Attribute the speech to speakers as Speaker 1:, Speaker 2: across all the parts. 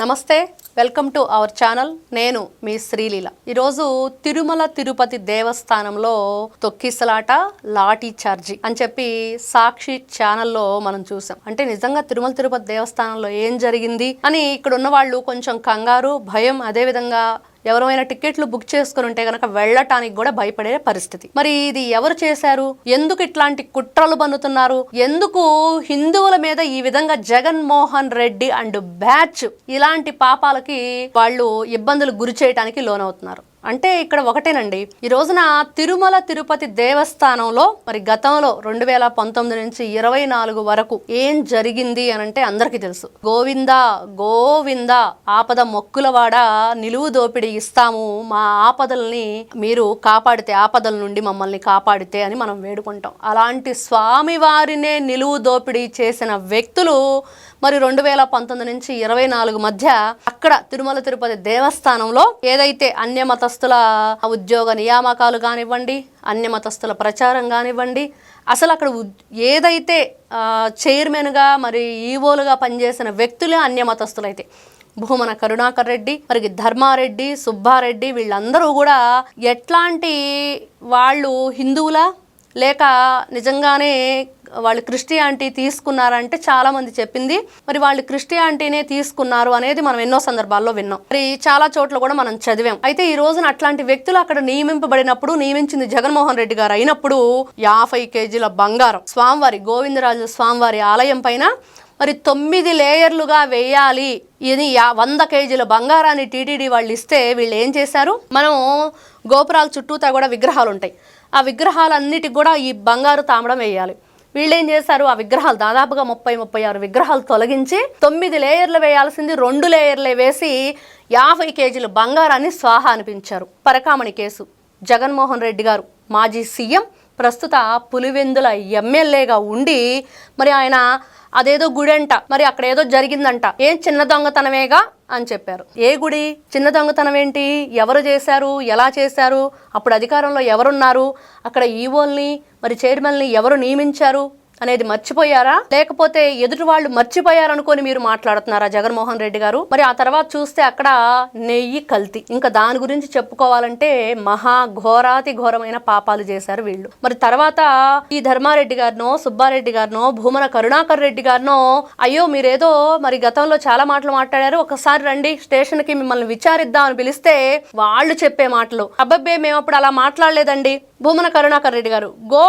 Speaker 1: నమస్తే, welcome to our channel. నేను మీ శ్రీలీల. ఈరోజు తిరుమల తిరుపతి దేవస్థానంలో తొక్కిసలాట, లాఠీ చార్జీ అని చెప్పి సాక్షి ఛానల్లో మనం చూసాం. అంటే నిజంగా తిరుమల తిరుపతి దేవస్థానంలో ఏం జరిగింది అని ఇక్కడ ఉన్న వాళ్ళు కొంచెం కంగారు, భయం, అదేవిధంగా ఎవరైనా టికెట్లు బుక్ చేసుకుని ఉంటే కనుక వెళ్ళటానికి కూడా భయపడే పరిస్థితి. మరి ఇది ఎవరు చేశారు? ఎందుకు ఇట్లాంటి కుట్రలు పన్నుతున్నారు? ఎందుకు హిందువుల మీద ఈ విధంగా జగన్మోహన్ రెడ్డి అండ్ బ్యాచ్ ఇలాంటి పాపాలకి వాళ్ళు ఇబ్బందులు గురి చేయడానికి లోనవుతున్నారు? అంటే ఇక్కడ ఒకటేనండి, ఈ రోజున తిరుమల తిరుపతి దేవస్థానంలో మరి గతంలో 2019 నుంచి 24 వరకు ఏం జరిగింది అని అంటే అందరికీ తెలుసు. గోవిందా గోవిందా, ఆపద మొక్కులవాడ, నిలువు దోపిడీ ఇస్తాము, మా ఆపదల్ని మీరు కాపాడితే, ఆపదల నుండి మమ్మల్ని కాపాడితే అని మనం వేడుకుంటాం. అలాంటి స్వామివారినే నిలువు దోపిడీ చేసిన వ్యక్తులు మరి 2019 నుంచి 24 మధ్య అక్కడ తిరుమల తిరుపతి దేవస్థానంలో ఏదైతే అన్యమతస్థుల ఉద్యోగ నియామకాలు కానివ్వండి, అన్యమతస్థుల ప్రచారం కానివ్వండి, అసలు అక్కడ ఏదైతే చైర్మన్గా మరి ఈవోలుగా పనిచేసిన వ్యక్తులే అన్యమతస్థులైతే భూమన కరుణాకర్ రెడ్డి, మరి ధర్మారెడ్డి, సుబ్బారెడ్డి, వీళ్ళందరూ కూడా ఎట్లాంటి వాళ్ళు హిందువులా లేక నిజంగానే వాళ్ళు క్రిస్టియానిటీ తీసుకున్నారంటే చాలా మంది చెప్పింది మరి వాళ్ళు క్రిస్టియానిటీనే తీసుకున్నారు అనేది మనం ఎన్నో సందర్భాల్లో విన్నాం. మరి చాలా చోట్ల కూడా మనం చదివాం. అయితే ఈ రోజున అట్లాంటి వ్యక్తులు అక్కడ నియమింపబడినప్పుడు, నియమించింది జగన్మోహన్ రెడ్డి గారు అయినప్పుడు 50 కేజీల బంగారం స్వామివారి గోవిందరాజు స్వామివారి ఆలయం పైన మరి 9 లేయర్లుగా వేయాలి ఇది 100 కేజీల బంగారాన్ని టీటీడీ వాళ్ళు ఇస్తే వీళ్ళు ఏం చేశారు? మనం గోపురాల చుట్టూతా కూడా విగ్రహాలు ఉంటాయి, ఆ విగ్రహాలన్నిటికి కూడా ఈ బంగారు తామడం వేయాలి. వీళ్ళు ఏం చేశారు? ఆ విగ్రహాలు దాదాపుగా 30-36 విగ్రహాలు తొలగించి 9 లేయర్లు వేయాల్సింది 2 లేయర్లే వేసి 50 కేజీల బంగారాన్ని స్వాహా అనిపించారు. పరకామణి కేసు, జగన్మోహన్ రెడ్డి గారు మాజీ సీఎం, ప్రస్తుత పులివెందుల ఎమ్మెల్యేగా ఉండి మరి ఆయన అదేదో గుడి అంట, మరి అక్కడ ఏదో జరిగిందంట, ఏం చిన్న దొంగతనమేగా అని చెప్పారు. ఏ గుడి చిన్న దొంగతనం ఏంటి? ఎవరు చేశారు? ఎలా చేశారు? అప్పుడు అధికారంలో ఎవరున్నారు? అక్కడ ఈవోల్ని మరి చైర్మన్ని ఎవరు నియమించారు అనేది మర్చిపోయారా? లేకపోతే ఎదుటి వాళ్ళు మర్చిపోయారనుకొని మీరు మాట్లాడుతున్నారా జగన్మోహన్ రెడ్డి గారు? మరి ఆ తర్వాత చూస్తే అక్కడ నెయ్యి కల్తీ, ఇంకా దాని గురించి చెప్పుకోవాలంటే మహా ఘోరాతి ఘోరమైన పాపాలు చేశారు వీళ్ళు. మరి తర్వాత ఈ ధర్మారెడ్డి గారినో, సుబ్బారెడ్డి గారినో, భూమన కరుణాకర్ రెడ్డి గారినో, అయ్యో మీరేదో మరి గతంలో చాలా మాటలు మాట్లాడారు, ఒకసారి రండి స్టేషన్కి మిమ్మల్ని విచారిద్దామని పిలిస్తే వాళ్ళు చెప్పే మాటలు, అబ్బబ్బే మేము అప్పుడు అలా మాట్లాడలేదండి. భూమన కరుణాకర్ రెడ్డి గారు గో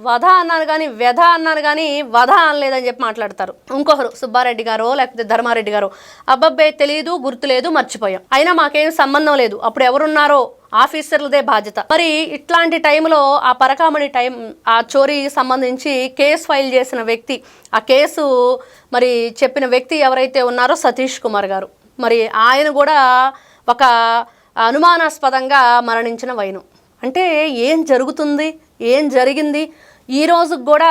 Speaker 1: వధ అన్నారు కానీ వ్యధ అన్నారు కానీ వధ అనలేదని చెప్పి మాట్లాడతారు. ఇంకొకరు సుబ్బారెడ్డి గారో లేకపోతే ధర్మారెడ్డి గారో, అబ్బబ్బే తెలియదు, గుర్తులేదు, మర్చిపోయాం, అయినా మాకేం సంబంధం లేదు, అప్పుడు ఎవరున్నారో ఆఫీసర్లదే బాధ్యత. మరి ఇట్లాంటి టైంలో ఆ పరకామణి ఆ చోరీకి సంబంధించి కేసు ఫైల్ చేసిన వ్యక్తి, ఆ కేసు మరి చెప్పిన వ్యక్తి ఎవరైతే ఉన్నారో సతీష్ కుమార్ గారు, మరి ఆయన కూడా ఒక అనుమానాస్పదంగా మరణించిన వైనం. అంటే ఏం జరుగుతుంది, ఏం జరిగింది? ఈ రోజుకు కూడా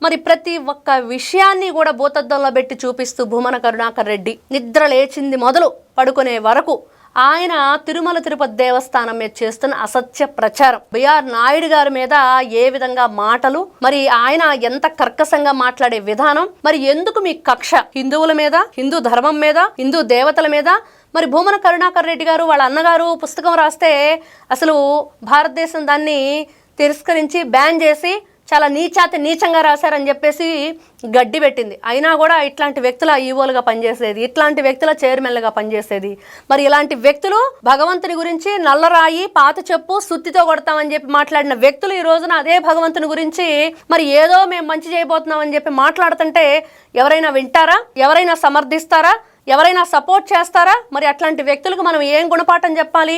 Speaker 1: మరి ప్రతి ఒక్క విషయాన్ని కూడా భూతద్దంలో పెట్టి చూపిస్తూ భూమన కరుణాకర్ రెడ్డి నిద్ర లేచింది మొదలు పడుకునే వరకు ఆయన తిరుమల తిరుపతి దేవస్థానం మీద చేస్తున్న అసత్య ప్రచారం, బిఆర్ నాయుడు గారి మీద ఏ విధంగా మాటలు, మరి ఆయన ఎంత కర్కశంగా మాట్లాడే విధానం, మరి ఎందుకు మీ కక్ష హిందువుల మీద, హిందూ ధర్మం మీద, హిందూ దేవతల మీద? మరి భూమన కరుణాకర్ రెడ్డి గారు వాళ్ళ అన్నగారు పుస్తకం రాస్తే అసలు భారతదేశం దాన్ని తిరస్కరించి బ్యాన్ చేసి చాలా నీచంగా రాశారని చెప్పేసి గడ్డి పెట్టింది. అయినా కూడా ఇట్లాంటి వ్యక్తుల ఈవోలుగా పనిచేసేది, ఇట్లాంటి వ్యక్తుల చైర్మన్లుగా పనిచేసేది. మరి ఇలాంటి వ్యక్తులు భగవంతుని గురించి నల్లరాయి, పాత చెప్పు, సుత్తితో కొడతామని చెప్పి మాట్లాడిన వ్యక్తులు ఈ రోజున అదే భగవంతుని గురించి మరి ఏదో మేము మంచి చేయబోతున్నామని చెప్పి మాట్లాడుతుంటే ఎవరైనా వింటారా? ఎవరైనా సమర్థిస్తారా? ఎవరైనా సపోర్ట్ చేస్తారా? మరి అట్లాంటి వ్యక్తులకు మనం ఏం గుణపాఠం చెప్పాలి?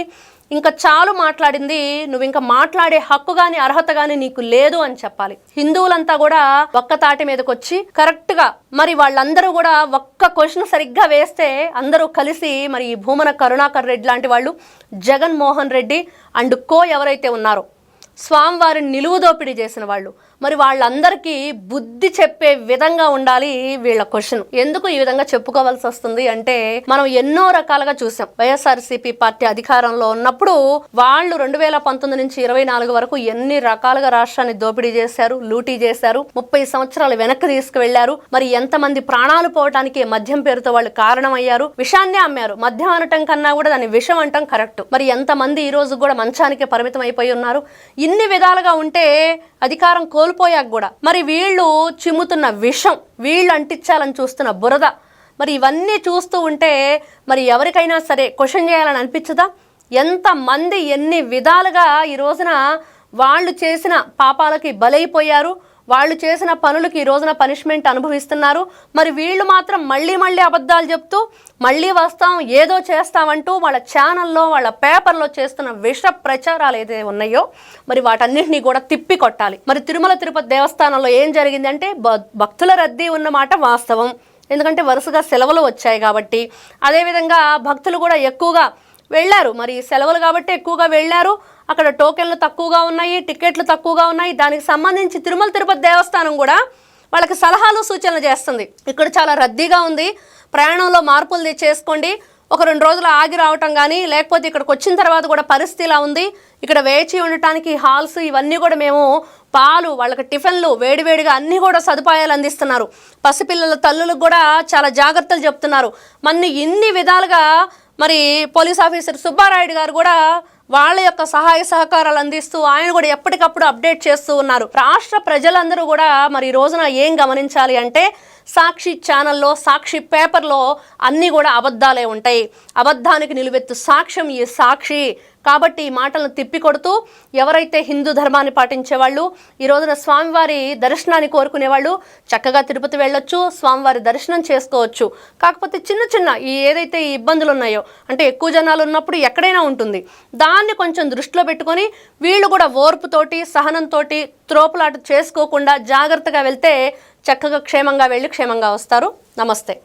Speaker 1: ఇంకా చాలు మాట్లాడింది, నువ్వు ఇంకా మాట్లాడే హక్కు కానీ అర్హత కానీ నీకు లేదు అని చెప్పాలి. హిందువులంతా కూడా ఒక్క తాటి మీదకి వచ్చి కరెక్ట్గా మరి వాళ్ళందరూ కూడా ఒక్క క్వశ్చన్ సరిగ్గా వేస్తే అందరూ కలిసి మరి ఈ భూమన కరుణాకర్ రెడ్డి లాంటి వాళ్ళు, జగన్మోహన్ రెడ్డి అండ్ కో ఎవరైతే ఉన్నారో స్వామివారిని నిలువు దోపిడీ చేసిన వాళ్ళు, మరి వాళ్ళందరికీ బుద్ధి చెప్పే విధంగా ఉండాలి వీళ్ళ క్వశ్చన్. ఎందుకు ఈ విధంగా చెప్పుకోవాల్సి వస్తుంది అంటే, మనం ఎన్నో రకాలుగా చూసాం. వైఎస్ఆర్సీపీ పార్టీ అధికారంలో ఉన్నప్పుడు వాళ్ళు 2019 నుంచి 24 వరకు ఎన్ని రకాలుగా రాష్ట్రాన్ని దోపిడీ చేశారు, లూటీ చేశారు, 30 సంవత్సరాలు వెనక్కి తీసుకువెళ్లారు. మరి ఎంతమంది ప్రాణాలు పోవటానికి మద్యం పేరుతో వాళ్ళు కారణమయ్యారు. విషాన్నే అమ్మారు. మద్యం అనటం కన్నా కూడా దాన్ని విషం అంటాం కరెక్ట్. మరి ఎంతమంది ఈ రోజు కూడా మంచానికే పరిమితం అయిపోయి ఉన్నారు. ఇన్ని విధాలుగా ఉంటే అధికారం కోల్పోయాక కూడా మరి వీళ్ళు చిమ్ముతున్న విషం, వీళ్ళు అంటించాలని చూస్తున్న బురద, మరి ఇవన్నీ చూస్తూ ఉంటే మరి ఎవరికైనా సరే క్వశ్చన్ చేయాలని అనిపించదా? ఎంతమంది ఎన్ని విధాలుగా ఈ రోజున వాళ్ళు చేసిన పాపాలకి బలైపోయారు, వాళ్ళు చేసిన పనులకి ఈ రోజున పనిష్మెంట్ అనుభవిస్తున్నారు. మరి వీళ్ళు మాత్రం మళ్ళీ అబద్ధాలు చెప్తూ మళ్ళీ వస్తాం, ఏదో చేస్తామంటూ వాళ్ళ ఛానల్లో, వాళ్ళ పేపర్లో చేస్తున్న విష ప్రచారాలు ఏదైతే ఉన్నాయో మరి వాటన్నింటినీ కూడా తిప్పి కొట్టాలి. మరి తిరుమల తిరుపతి దేవస్థానంలో ఏం జరిగిందంటే, భక్తుల రద్దీ ఉన్నమాట వాస్తవం. ఎందుకంటే వరుసగా సెలవులు వచ్చాయి కాబట్టి. అదేవిధంగా భక్తులు కూడా ఎక్కువగా వెళ్ళారు. మరి సెలవులు కాబట్టి ఎక్కువగా వెళ్ళారు. అక్కడ టోకెన్లు తక్కువగా ఉన్నాయి, టికెట్లు తక్కువగా ఉన్నాయి. దానికి సంబంధించి తిరుమల తిరుపతి దేవస్థానం కూడా వాళ్ళకి సలహాలు సూచనలు చేస్తుంది. ఇక్కడ చాలా రద్దీగా ఉంది, ప్రయాణంలో మార్పులు చేసుకోండి, ఒక 2 రోజులు ఆగి రావటం కానీ, లేకపోతే ఇక్కడికి వచ్చిన తర్వాత కూడా పరిస్థితి ఇలా ఉంది, ఇక్కడ వేచి ఉండటానికి హాల్స్ ఇవన్నీ కూడా మేము పాలు, వాళ్ళకి టిఫిన్లు వేడివేడిగా అన్నీ కూడా సదుపాయాలు అందిస్తున్నారు. పసిపిల్లల తల్లులకు కూడా చాలా జాగ్రత్తలు చెప్తున్నారు. మన ఇన్ని విధాలుగా మరి పోలీస్ ఆఫీసర్ సుబ్బారాయుడు గారు కూడా వాళ్ళ యొక్క సహాయ సహకారాలు అందిస్తూ ఆయన కూడా ఎప్పటికప్పుడు అప్డేట్ చేస్తూ ఉన్నారు. రాష్ట్ర ప్రజలందరూ కూడా మరి ఈ రోజున ఏం గమనించాలి అంటే, సాక్షి ఛానల్లో, సాక్షి పేపర్లో అన్నీ కూడా అబద్ధాలే ఉంటాయి. అబద్ధానికి నిలువెత్తు సాక్ష్యం ఈ సాక్షి. కాబట్టి ఈ మాటలను తిప్పికొడుతూ ఎవరైతే హిందూ ధర్మాన్ని పాటించేవాళ్ళు, ఈ రోజున స్వామివారి దర్శనాన్ని కోరుకునేవాళ్ళు చక్కగా తిరుపతి వెళ్ళొచ్చు, స్వామివారి దర్శనం చేసుకోవచ్చు. కాకపోతే చిన్న ఈ ఏదైతే ఈ ఇబ్బందులు ఉన్నాయో, అంటే ఎక్కువ జనాలు ఉన్నప్పుడు ఎక్కడైనా ఉంటుంది, దాన్ని కొంచెం దృష్టిలో పెట్టుకొని వీళ్ళు కూడా ఓర్పుతోటి, సహనంతోటి, త్రోపులాట చేసుకోకుండా జాగ్రత్తగా వెళ్తే చక్కగా క్షేమంగా వెళ్ళి క్షేమంగా వస్తారు. నమస్తే.